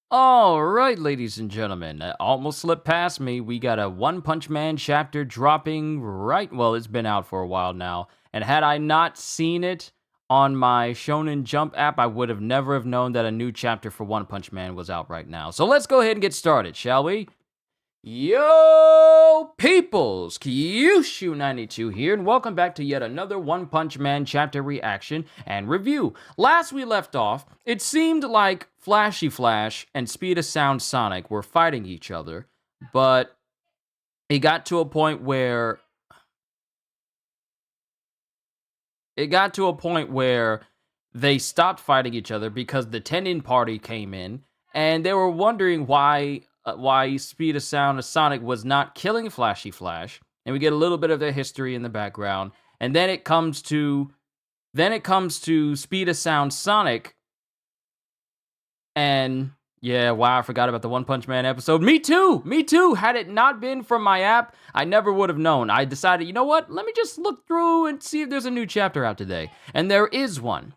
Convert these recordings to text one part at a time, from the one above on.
All right, ladies and gentlemen, almost slipped past me. We got a One Punch Man chapter dropping right. Well, it's been out for a while now, and had I not seen it on my Shonen Jump app, I would have never have known that a new chapter for One Punch Man was out right now. So let's go ahead and get started, shall we? Yo, peoples! Kyushu92 here, and welcome back to yet another One Punch Man chapter reaction and review. Last we left off, it seemed like Flashy Flash and Speed of Sound Sonic were fighting each other, but it got to a point where they stopped fighting each other because the Tenin party came in, and they were wondering why Speed of Sound of Sonic was not killing Flashy Flash, and we get a little bit of their history in the background, and then it comes to Speed of Sound Sonic, and yeah, wow, I forgot about the One Punch Man episode. Me too. Had it not been for my app, I never would have known. I decided, you know what? Let me just look through and see if there's a new chapter out today, and there is one.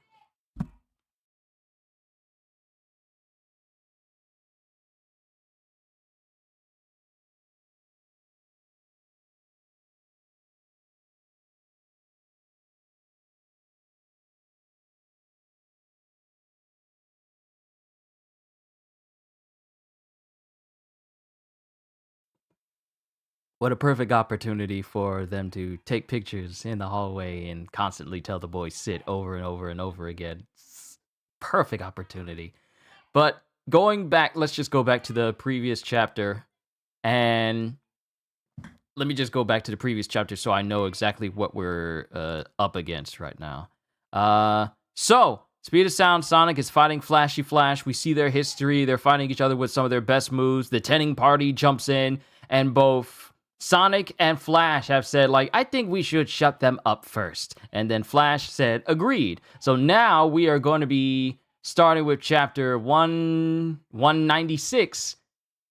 What a perfect opportunity for them to take pictures in the hallway and constantly tell the boys sit over and over and over again. Perfect opportunity. But going back, let's just go back to the previous chapter. And let me just go back to the previous chapter so I know exactly what we're up against right now. So, Speed of Sound Sonic is fighting Flashy Flash. We see their history. They're fighting each other with some of their best moves. The Tenning Party jumps in, and both Sonic and Flash have said, like, I think we should shut them up first. And then Flash said, agreed. So now we are going to be starting with chapter 196,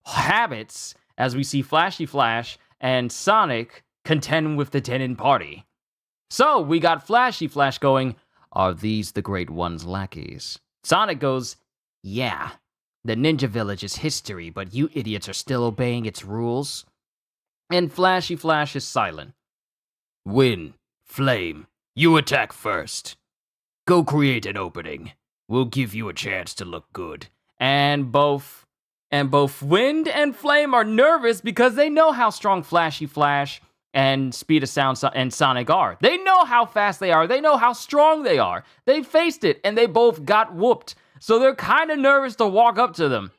Habits, as we see Flashy Flash and Sonic contend with the Tenin Party. So we got Flashy Flash going, are these the Great One's lackeys? Sonic goes, yeah. The Ninja Village is history, but you idiots are still obeying its rules. And Flashy Flash is silent. Win, Flame, you attack first. Go create an opening. We'll give you a chance to look good. And both Wind and Flame are nervous because they know how strong Flashy Flash and Speed of Sound and Sonic are. They know how fast they are. They know how strong they are. They faced it, and they both got whooped. So they're kind of nervous to walk up to them.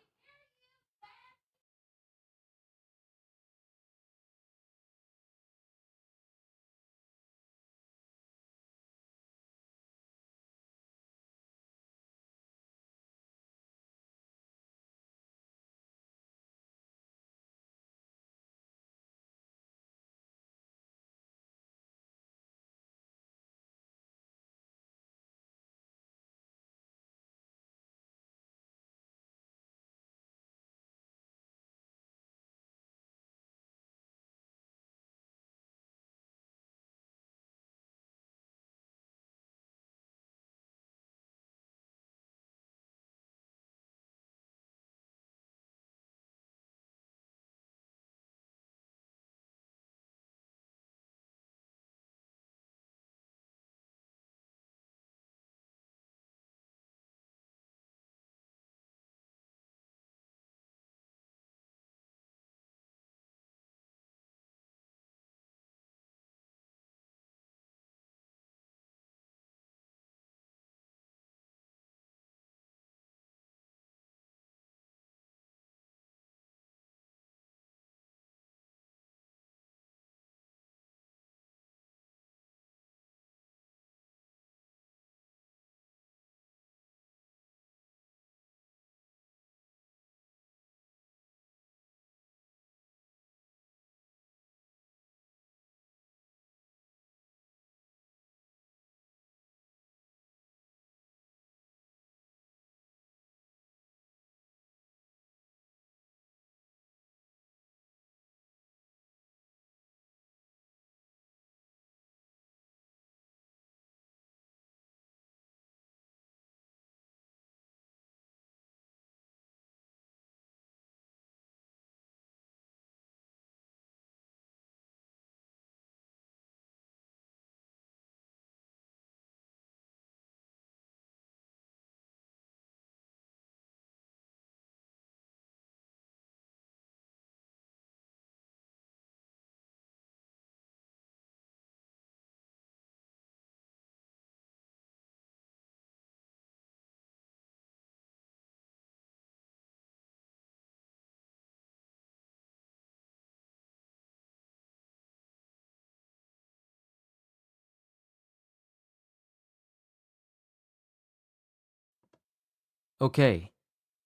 Okay,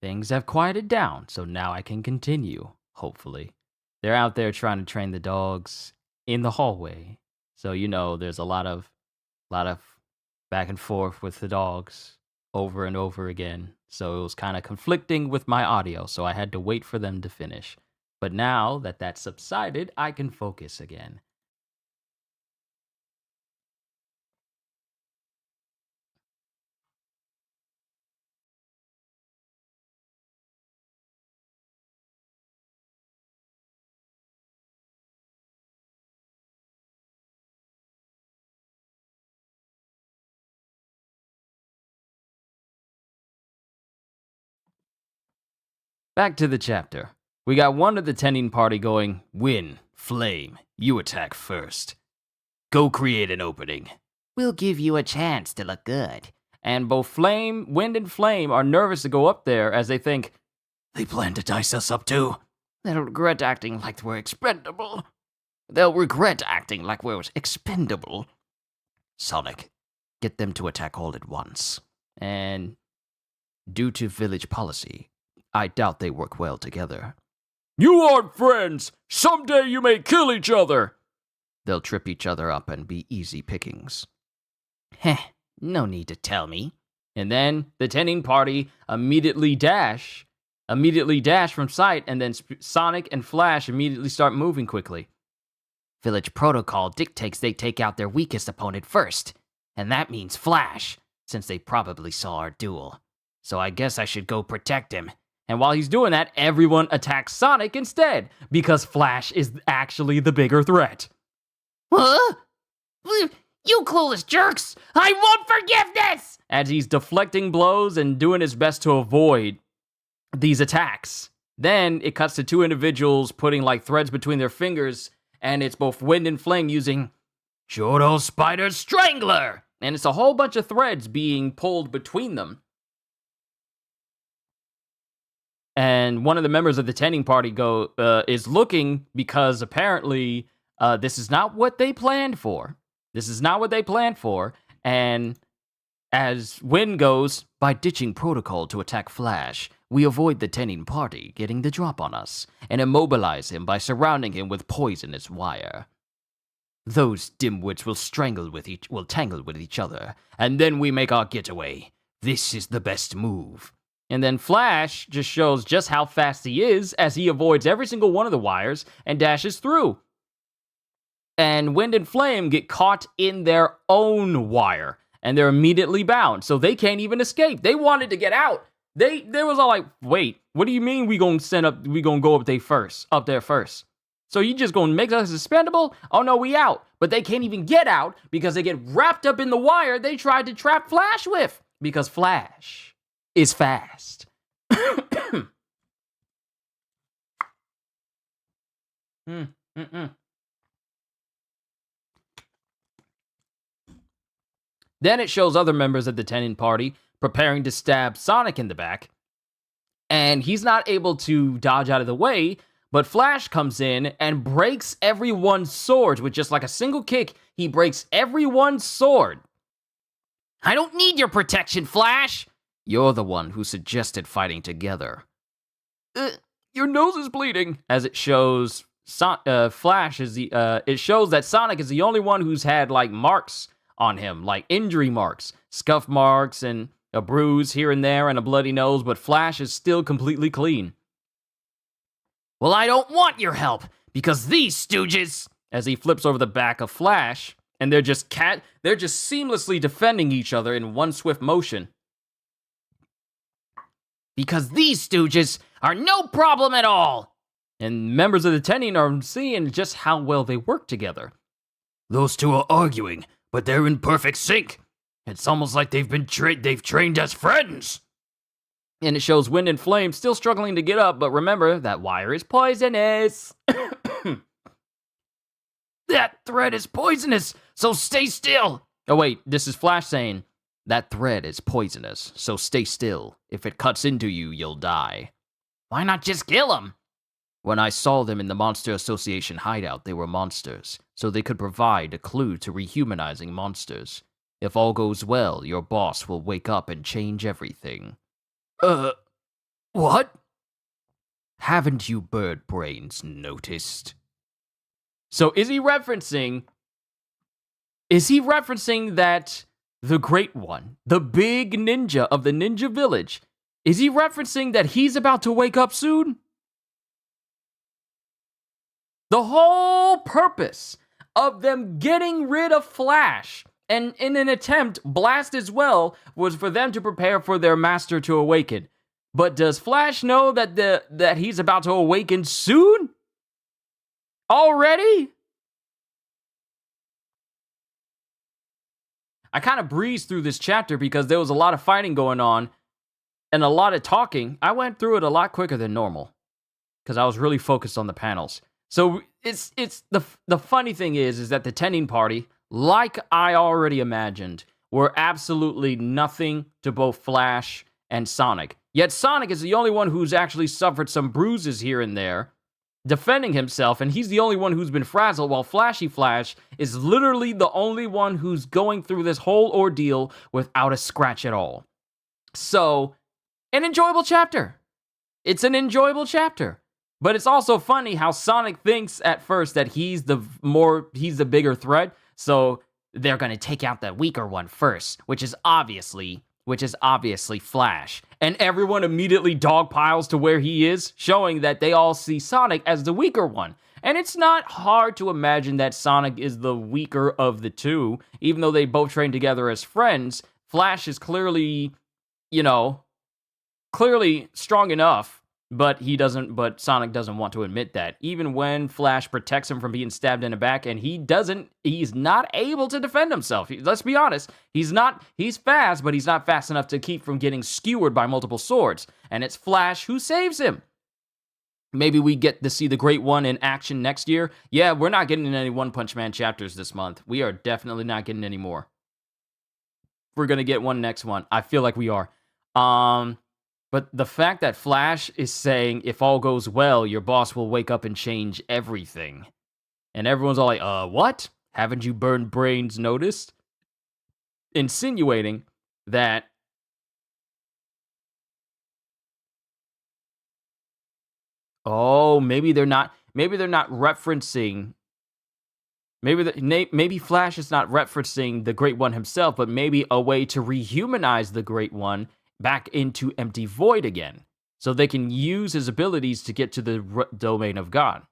things have quieted down, so now I can continue, hopefully. They're out there trying to train the dogs in the hallway. So, there's a lot of back and forth with the dogs over and over again. So it was kind of conflicting with my audio, so I had to wait for them to finish. But now that that's subsided, I can focus again. Back to the chapter. We got one of the tending party going, Win, Flame, you attack first. Go create an opening. We'll give you a chance to look good. And both Wind and Flame are nervous to go up there as they think, they plan to dice us up too. They'll regret acting like we're expendable. Sonic, get them to attack all at once. And due to village policy, I doubt they work well together. You aren't friends! Someday you may kill each other! They'll trip each other up and be easy pickings. Heh, no need to tell me. And then the tending party immediately dash from sight, and then Sonic and Flash immediately start moving quickly. Village protocol dictates they take out their weakest opponent first, and that means Flash, since they probably saw our duel. So I guess I should go protect him. And while he's doing that, everyone attacks Sonic instead, because Flash is actually the bigger threat. Huh? You clueless jerks! I won't forgive this! As he's deflecting blows and doing his best to avoid these attacks. Then it cuts to two individuals putting like threads between their fingers, and it's both Wind and Flame using Joro Spider Strangler! And it's a whole bunch of threads being pulled between them. And one of the members of the tending party is looking because apparently this is not what they planned for. And as Wind goes, by ditching protocol to attack Flash, we avoid the tending party getting the drop on us and immobilize him by surrounding him with poisonous wire. Those dimwits will tangle with each other, and then we make our getaway. This is the best move. And then Flash just shows just how fast he is as he avoids every single one of the wires and dashes through. And Wind and Flame get caught in their own wire, and they're immediately bound, so they can't even escape. They wanted to get out. They was all like, wait, what do you mean we gonna go up there first? So you just gonna make us expendable? Oh no, we out. But they can't even get out because they get wrapped up in the wire they tried to trap Flash with, because Flash is fast. Then it shows other members of the tending party preparing to stab Sonic in the back, and he's not able to dodge out of the way, but Flash comes in and breaks everyone's swords with just like a single kick. He breaks everyone's sword. I don't need your protection, Flash. You're the one who suggested fighting together. Your nose is bleeding. As it shows, it shows that Sonic is the only one who's had like marks on him, like injury marks, scuff marks, and a bruise here and there, and a bloody nose, but Flash is still completely clean. Well, I don't want your help, because these stooges, as he flips over the back of Flash, and they're just seamlessly defending each other in one swift motion. Because these stooges are no problem at all. And members of the tending are seeing just how well they work together. Those two are arguing, but they're in perfect sync. It's almost like they've trained as friends. And it shows Wind and Flame still struggling to get up, but remember, that wire is poisonous. That thread is poisonous, so stay still. Oh wait, this is Flash saying, that thread is poisonous, so stay still. If it cuts into you, you'll die. Why not just kill them? When I saw them in the Monster Association hideout, they were monsters, so they could provide a clue to rehumanizing monsters. If all goes well, your boss will wake up and change everything. Uh, what? Haven't you bird brains noticed? So is he referencing that the Great One, the big ninja of the ninja village, is he referencing that he's about to wake up soon? The whole purpose of them getting rid of Flash, and in an attempt, Blast as well, was for them to prepare for their master to awaken. But does Flash know that he's about to awaken soon? Already? I kind of breezed through this chapter because there was a lot of fighting going on and a lot of talking. I went through it a lot quicker than normal because I was really focused on the panels. So it's the funny thing is that the tending party, like I already imagined, were absolutely nothing to both Flash and Sonic. Yet Sonic is the only one who's actually suffered some bruises here and there, defending himself, and he's the only one who's been frazzled, while Flashy Flash is literally the only one who's going through this whole ordeal without a scratch at all. So, an enjoyable chapter. It's an enjoyable chapter. But it's also funny how Sonic thinks at first that he's the bigger threat, so they're going to take out the weaker one first, which is obviously Flash. And everyone immediately dogpiles to where he is, showing that they all see Sonic as the weaker one. And it's not hard to imagine that Sonic is the weaker of the two, even though they both train together as friends. Flash is clearly strong enough, but Sonic doesn't want to admit that. Even when Flash protects him from being stabbed in the back, and he's not able to defend himself. Let's be honest, he's fast, but he's not fast enough to keep from getting skewered by multiple swords. And it's Flash who saves him. Maybe we get to see the Great One in action next year. Yeah, we're not getting any One Punch Man chapters this month. We are definitely not getting any more. We're gonna get one next one. I feel like we are. But the fact that Flash is saying, if all goes well, your boss will wake up and change everything. And everyone's all like, what? Haven't you burned brains noticed? Insinuating that maybe they're not referencing, maybe Flash is not referencing the Great One himself, but maybe a way to rehumanize the Great One back into empty void again, so they can use his abilities to get to the domain of God.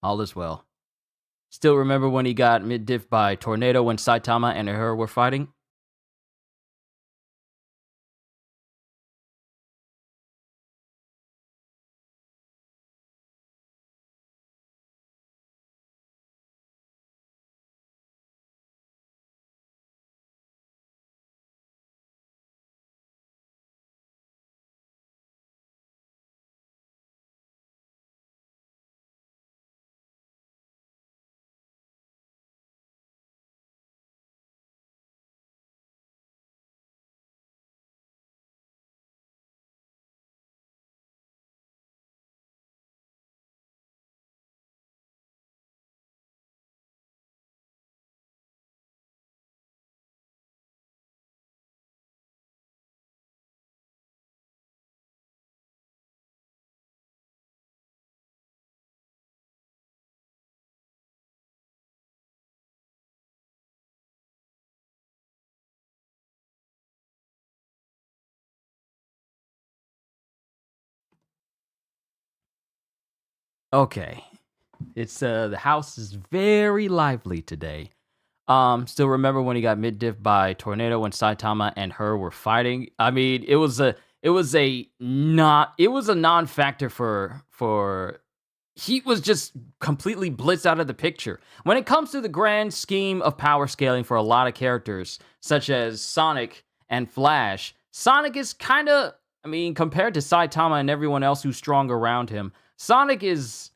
All is well. Still remember when he got mid-diff by Tornado when Saitama and her were fighting? Okay. It's the house is very lively today. Still remember when he got mid-diff by tornado when Saitama and her were fighting? I mean, it was a non-factor for he was just completely blitzed out of the picture. When it comes to the grand scheme of power scaling for a lot of characters, such as Sonic and Flash, Sonic is kind of, I mean, compared to Saitama and everyone else who's strong around him, Sonic is,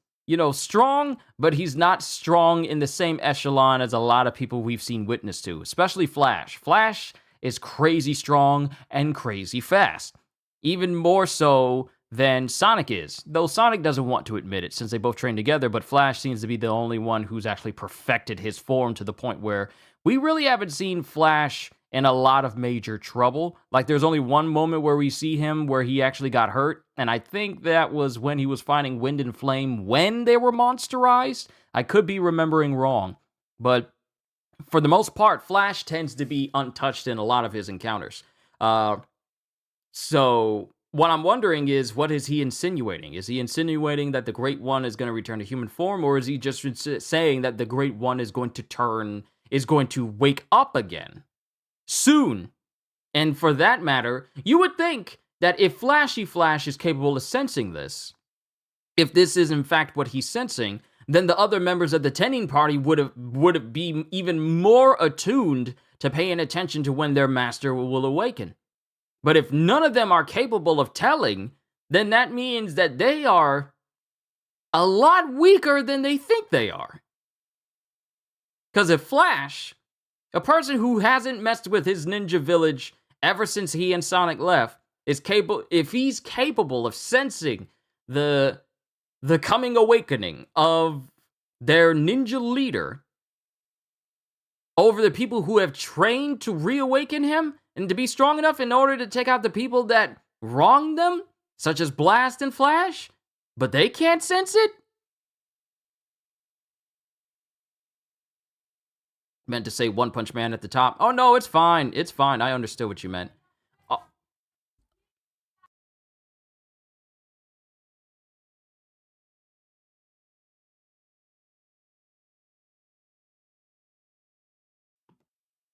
strong, but he's not strong in the same echelon as a lot of people we've seen witness to, especially Flash. Flash is crazy strong and crazy fast. Even more so than Sonic is, though Sonic doesn't want to admit it since they both train together, but Flash seems to be the only one who's actually perfected his form to the point where we really haven't seen Flash in a lot of major trouble. Like, there's only one moment where we see him where he actually got hurt, and I think that was when he was fighting Wind and Flame when they were monsterized. I could be remembering wrong, but for the most part, Flash tends to be untouched in a lot of his encounters. So what I'm wondering is, what is he insinuating? Is he insinuating that the Great One is going to return to human form, or is he just saying that the Great One is going to wake up again soon? And for that matter, you would think that if Flashy Flash is capable of sensing this, if this is in fact what he's sensing, then the other members of the tending party would have been even more attuned to paying attention to when their master will awaken. But if none of them are capable of telling, then that means that they are a lot weaker than they think they are. Because if Flash, a person who hasn't messed with his ninja village ever since he and Sonic left, if he's capable of sensing the coming awakening of their ninja leader over the people who have trained to reawaken him and to be strong enough in order to take out the people that wronged them, such as Blast and Flash, but they can't sense it? Meant to say One Punch Man at the top. Oh no, it's fine. It's fine. I understood what you meant.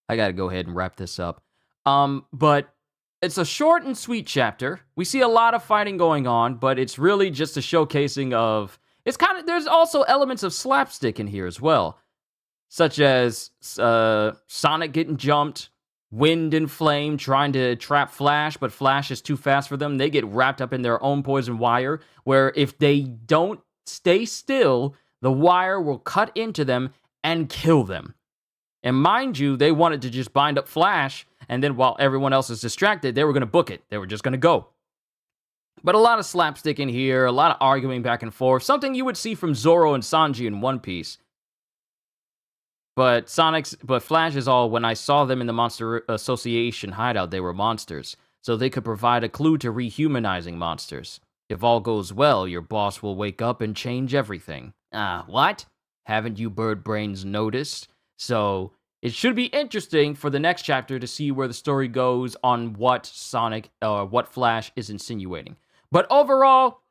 I gotta go ahead and wrap this up. But it's a short and sweet chapter. We see a lot of fighting going on, but it's really just a showcasing of... There's also elements of slapstick in here as well, such as Sonic getting jumped, Wind and Flame trying to trap Flash, but Flash is too fast for them. They get wrapped up in their own poison wire, where if they don't stay still, the wire will cut into them and kill them. And mind you, they wanted to just bind up Flash, and then while everyone else is distracted, they were going to book it. They were just going to go. But a lot of slapstick in here, a lot of arguing back and forth, something you would see from Zoro and Sanji in One Piece. But Flash is all, when I saw them in the Monster Association hideout, they were monsters. So they could provide a clue to rehumanizing monsters. If all goes well, your boss will wake up and change everything. What? Haven't you bird brains noticed? So it should be interesting for the next chapter to see where the story goes on what what Flash is insinuating. But overall,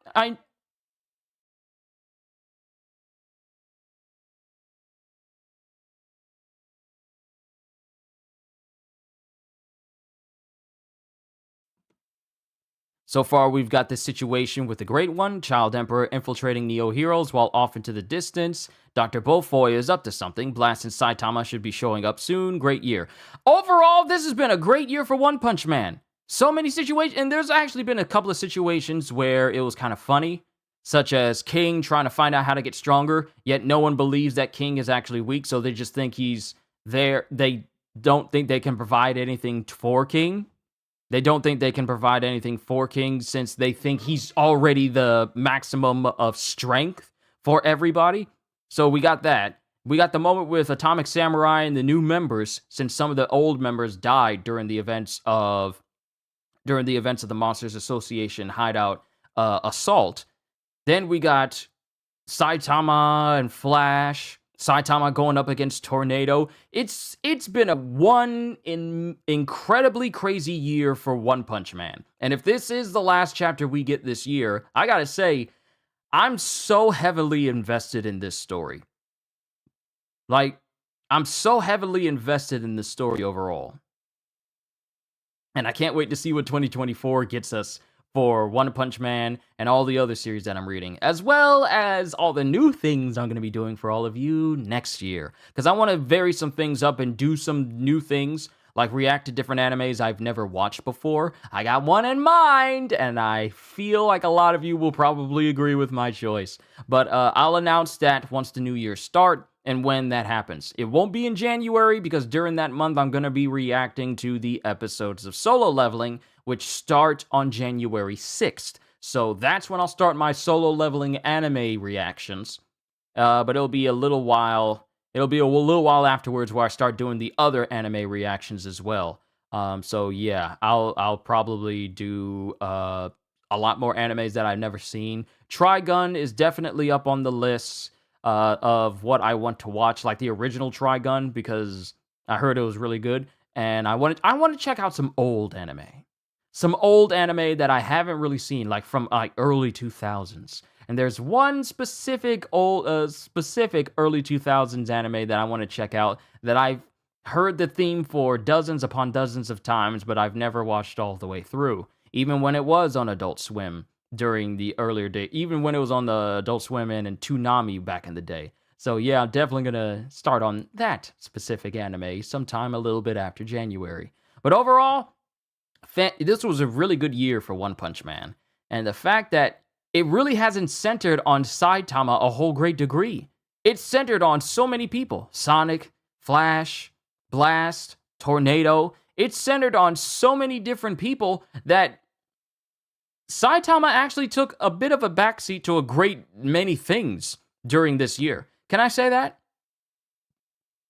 so far, we've got this situation with the Great One, Child Emperor infiltrating Neo Heroes while off into the distance. Dr. Beaufoy is up to something. Blast and Saitama should be showing up soon. Great year. Overall, this has been a great year for One Punch Man. So many situations, and there's actually been a couple of situations where it was kind of funny, such as King trying to find out how to get stronger, yet no one believes that King is actually weak, so they just think he's there. They don't think they can provide anything for King. They don't think they can provide anything for King since they think he's already the maximum of strength for everybody. So we got that. We got the moment with Atomic Samurai and the new members, since some of the old members died during the events of the Monsters Association hideout assault. Then we got Saitama and Flash. Saitama going up against Tornado. It's been an incredibly crazy year for One Punch Man. And if this is the last chapter we get this year, I gotta say, I'm so heavily invested in this story. Like, I'm so heavily invested in this story overall. And I can't wait to see what 2024 gets us for One Punch Man and all the other series that I'm reading, as well as all the new things I'm going to be doing for all of you next year. Because I want to vary some things up and do some new things, like react to different animes I've never watched before. I got one in mind, and I feel like a lot of you will probably agree with my choice. But I'll announce that once the new year starts. And when that happens, it won't be in January because during that month, I'm going to be reacting to the episodes of Solo Leveling, which start on January 6th. So that's when I'll start my Solo Leveling anime reactions. But it'll be a little while. It'll be a little while afterwards where I start doing the other anime reactions as well. So yeah, I'll probably do a lot more animes that I've never seen. Trigun is definitely up on the list of what I want to watch, like the original Trigun, because I heard it was really good, and I want to check out some old anime that I haven't really seen, like from like early 2000s. And there's one specific early 2000s anime that I want to check out that I've heard the theme for dozens upon dozens of times, but I've never watched all the way through, even when it was on Adult Swim during the earlier day, even when it was on the Adult Swim and Toonami back in the day. So yeah, I'm definitely gonna start on that specific anime sometime a little bit after January. But overall, this was a really good year for One Punch Man. And the fact that it really hasn't centered on Saitama a whole great degree. It's centered on so many people. Sonic, Flash, Blast, Tornado. It's centered on so many different people that Saitama actually took a bit of a backseat to a great many things during this year. Can I say that?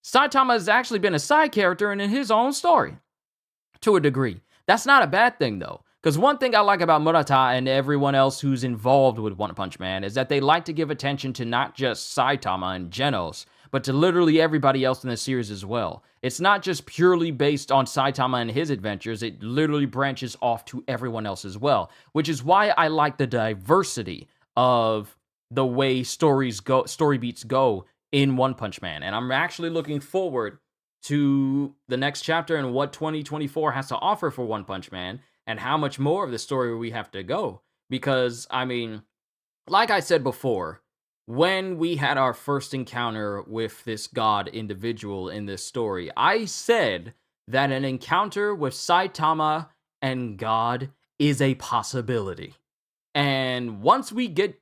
Saitama has actually been a side character in his own story, to a degree. That's not a bad thing, though, because one thing I like about Murata and everyone else who's involved with One Punch Man is that they like to give attention to not just Saitama and Genos, but to literally everybody else in the series as well. It's not just purely based on Saitama and his adventures, it literally branches off to everyone else as well, which is why I like the diversity of the way story beats go in One Punch Man. And I'm actually looking forward to the next chapter and what 2024 has to offer for One Punch Man and how much more of the story we have to go. Because, I mean, like I said before, when we had our first encounter with this god individual in this story, I said that an encounter with Saitama and God is a possibility. And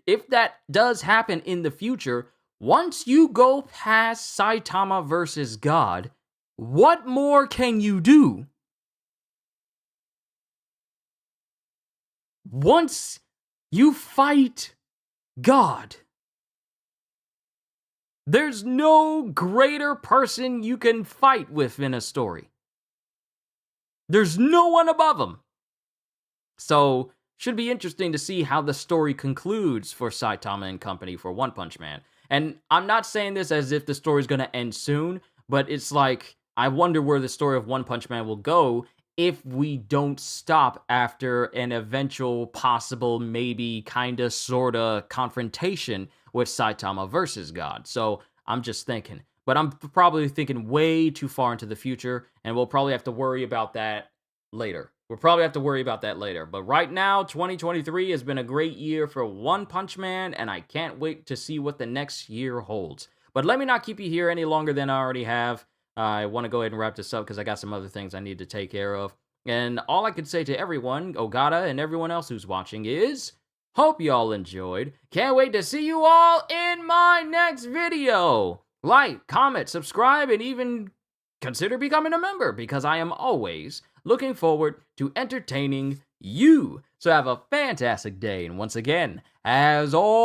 if that does happen in the future, once you go past Saitama versus God, what more can you do? Once you fight God, there's no greater person you can fight with in a story. There's no one above him. So, should be interesting to see how the story concludes for Saitama and company for One Punch Man. And I'm not saying this as if the story's going to end soon, but it's like, I wonder where the story of One Punch Man will go if we don't stop after an eventual possible, maybe, kinda, sorta confrontation with Saitama versus God. So I'm just thinking. But I'm probably thinking way too far into the future, and we'll probably have to worry about that later. But right now, 2023 has been a great year for One Punch Man, and I can't wait to see what the next year holds. But let me not keep you here any longer than I already have. I want to go ahead and wrap this up because I got some other things I need to take care of. And all I could say to everyone, Ogata and everyone else who's watching is, hope y'all enjoyed. Can't wait to see you all in my next video. Like, comment, subscribe, and even consider becoming a member because I am always looking forward to entertaining you. So have a fantastic day. And once again, as always,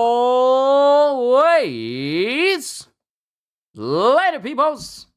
later, peoples.